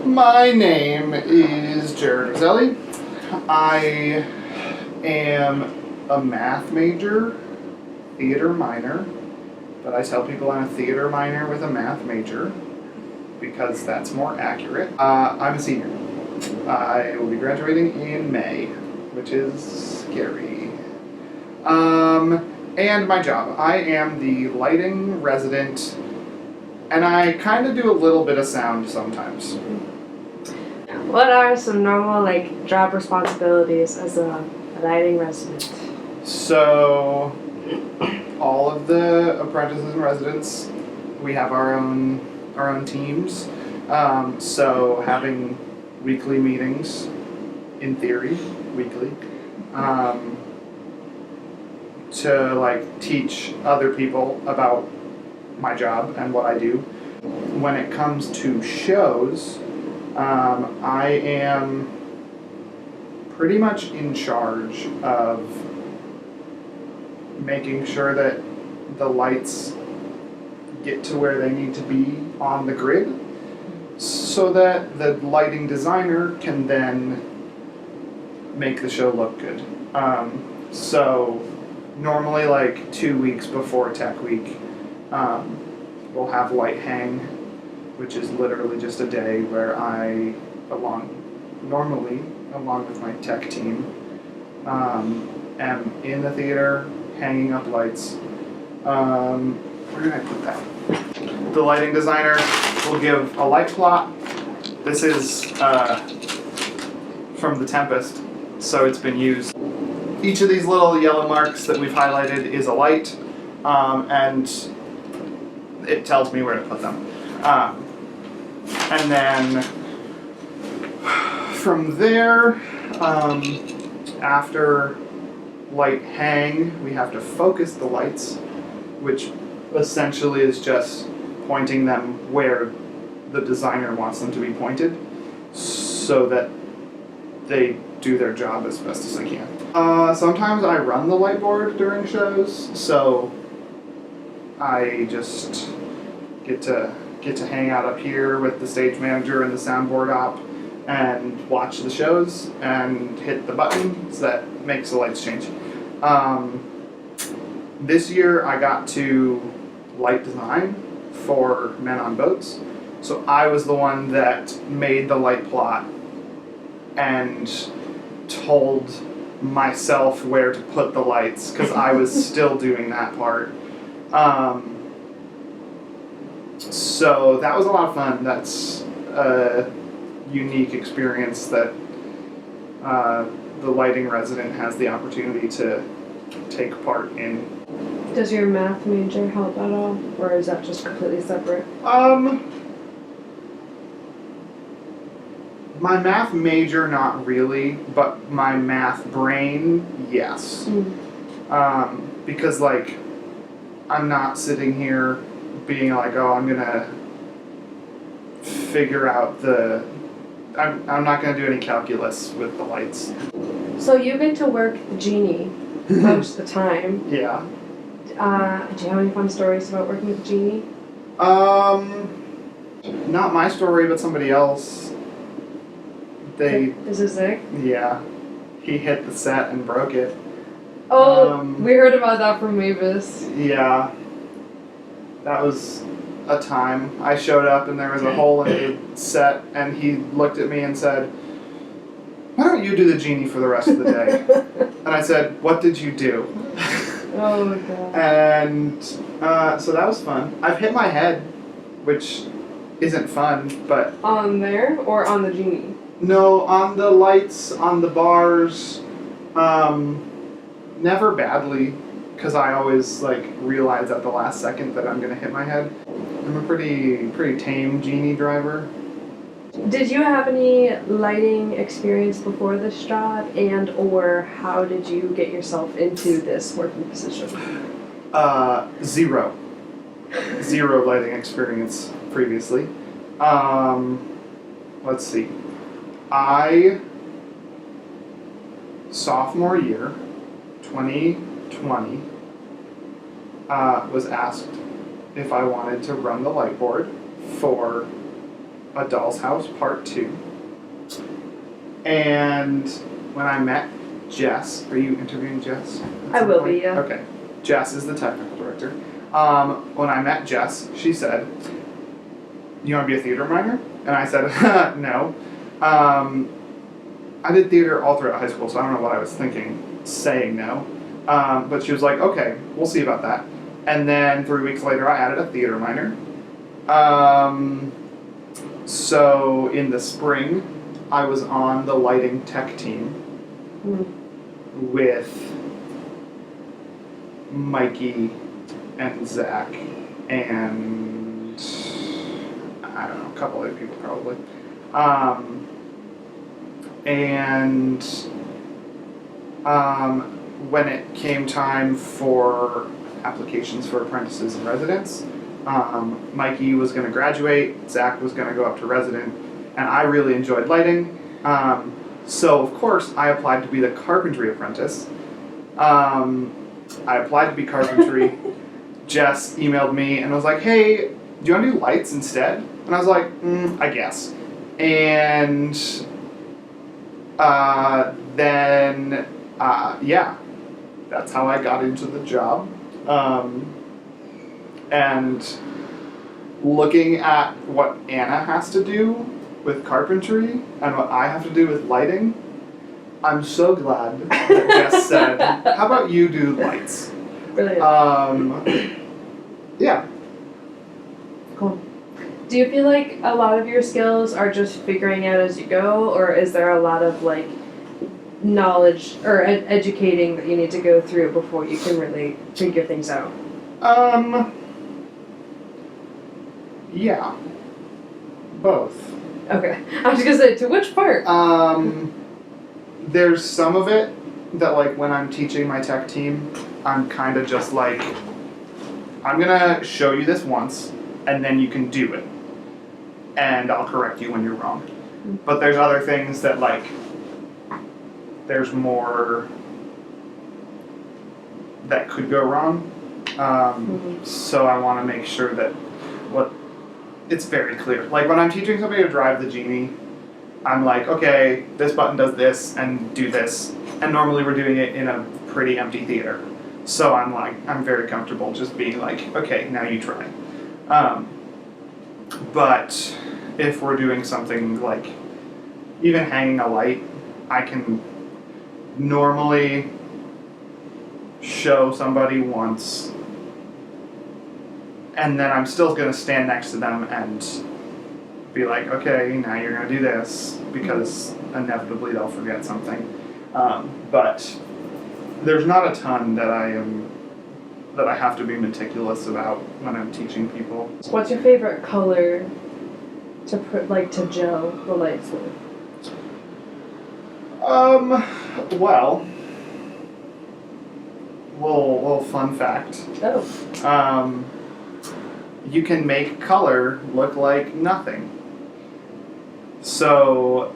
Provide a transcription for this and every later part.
My name is Jared Roselli. I am a math major, theater minor, but I tell people I'm a theater minor with a math major because that's more accurate. I'm a senior. I will be graduating in May, which is scary. And my job. I am the lighting resident, and I kind of do a little bit of sound sometimes. What are some normal job responsibilities as a lighting resident? So, all of the apprentices and residents, we have our own teams. So having weekly meetings, in theory, weekly, to teach other people about my job and what I do. When it comes to shows, I am pretty much in charge of making sure that the lights get to where they need to be on the grid so that the lighting designer can then make the show look good. So normally 2 weeks before Tech Week, we'll have light hang, which is literally just a day where I, along with my tech team, am in the theater hanging up lights. Where did I put that? The lighting designer will give a light plot. This is from The Tempest, so it's been used. Each of these little yellow marks that we've highlighted is a light, and it tells me where to put them. And then from there, after light hang, we have to focus the lights, which essentially is just pointing them where the designer wants them to be pointed so that they do their job as best as they can. Sometimes I run the light board during shows, so I just get to hang out up here with the stage manager and the soundboard op and watch the shows and hit the buttons that makes the lights change. This year I got to light design for Men on Boats, so I was the one that made the light plot and told myself where to put the lights because I was still doing that part. So that was a lot of fun. That's a unique experience that the lighting resident has the opportunity to take part in. Does your math major help at all, or is that just completely separate? My math major, not really, but my math brain, yes. Because I'm not sitting here being oh, I'm gonna figure out I'm not gonna do any calculus with the lights. So you get to work the genie most of the time. Yeah. Do you have any fun stories about working with the genie? Not my story, but somebody else. Is it Zig? Yeah. He hit the set and broke it. Oh, we heard about that from Mavis. Yeah. That was a time. I showed up and there was a hole in the set, and he looked at me and said, "Why don't you do the genie for the rest of the day?" And I said, "What did you do?" Oh my god. And so that was fun. I've hit my head, which isn't fun, but... On there or on the genie? No, on the lights, on the bars, never badly, because I always realize at the last second that I'm gonna hit my head. I'm a pretty tame genie driver. Did you have any lighting experience before this job, and or how did you get yourself into this working position? Zero lighting experience previously. Let's see. Sophomore year, 2020, was asked if I wanted to run the light board for A Doll's House Part 2. And when I met Jess, are you interviewing Jess? I will be, yeah. Okay. Jess is the technical director. When I met Jess, she said, "You want to be a theater minor?" And I said, "No." I did theater all throughout high school, so I don't know what I was thinking saying no. But she was like, "Okay, we'll see about that." And then 3 weeks later, I added a theater minor. So in the spring, I was on the lighting tech team with Mikey and Zach and I don't know, a couple other people probably. When it came time for applications for apprentices and residents, Mikey was going to graduate, Zach was going to go up to resident, and I really enjoyed lighting. So of course I applied to be the carpentry apprentice. I applied to be carpentry. Jess emailed me and was like, "Hey, do you want to do lights instead?" And I was like, "I guess." And then yeah, that's how I got into the job. And looking at what Anna has to do with carpentry and what I have to do with lighting, I'm so glad that Jess said, "How about you do lights?" Brilliant. Yeah. Cool. Do you feel like a lot of your skills are just figuring out as you go, or is there a lot of like knowledge or educating that you need to go through before you can really figure things out? Yeah. Both. Okay. I was gonna say, to which part? There's some of it that, like, when I'm teaching my tech team, I'm kind of just like, I'm gonna show you this once, and then you can do it. And I'll correct you when you're wrong. But there's other things that, like, there's more that could go wrong. So I want to make sure that it's very clear. Like, when I'm teaching somebody to drive the Genie, I'm like, okay, this button does this and do this. And normally we're doing it in a pretty empty theater. So I'm very comfortable just being like, okay, now you try. But if we're doing something like even hanging a light, I can normally show somebody once, and then I'm still going to stand next to them and be like, okay, now you're going to do this, because inevitably they'll forget something. But there's not a ton that I have to be meticulous about when I'm teaching people. What's your favorite color to put, like, to gel the lights with? Well, little fun fact. Oh. You can make color look like nothing. So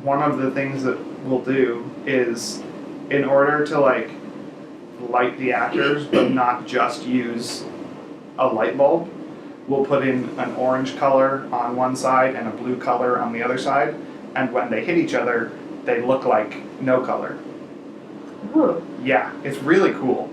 one of the things that we'll do is, in order to like light the actors but not just use a light bulb, we'll put in an orange color on one side and a blue color on the other side, and when they hit each other, they look like no color. Oh. Yeah, it's really cool.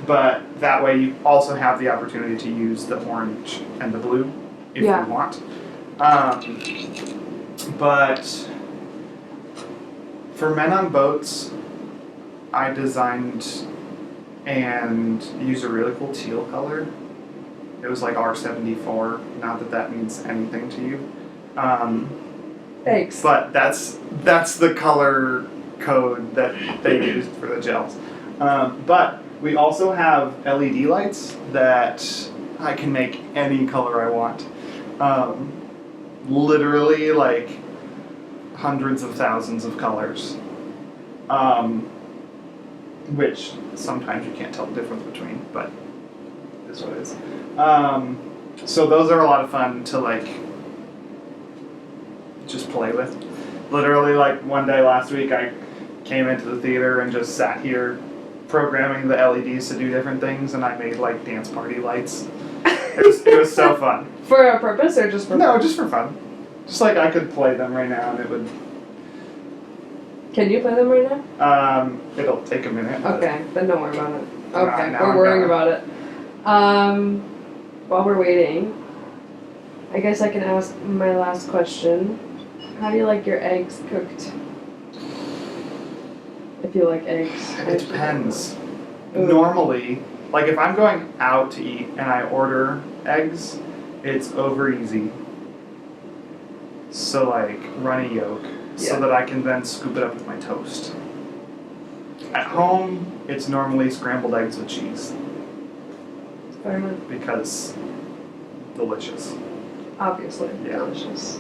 But that way you also have the opportunity to use the orange and the blue if you want. But for Men on Boats, I designed and used a really cool teal color. It was like R74, not that that means anything to you. Thanks. But that's the color code that they used for the gels. But we also have LED lights that I can make any color I want. Literally like hundreds of thousands of colors. Which sometimes you can't tell the difference between, but it is what it is. So those are a lot of fun to like just play with. Literally, like one day last week I came into the theater and just sat here programming the LEDs to do different things, and I made like dance party lights. It was so fun. For a purpose or just for No, fun? just for fun. Just like I could play them right now and it would. Can you play them right now? It'll take a minute. but- Okay, then don't worry about it. Nah, Okay, now we're I'm worrying gonna- about it. While we're waiting, I guess I can ask my last question. How do you like your eggs cooked? If you like eggs. It depends. Ooh. Normally, like if I'm going out to eat and I order eggs, it's over easy. So like runny yolk, Yeah. so that I can then scoop it up with my toast. At home, it's normally scrambled eggs with cheese Fair enough. because delicious. Obviously, Yeah. delicious.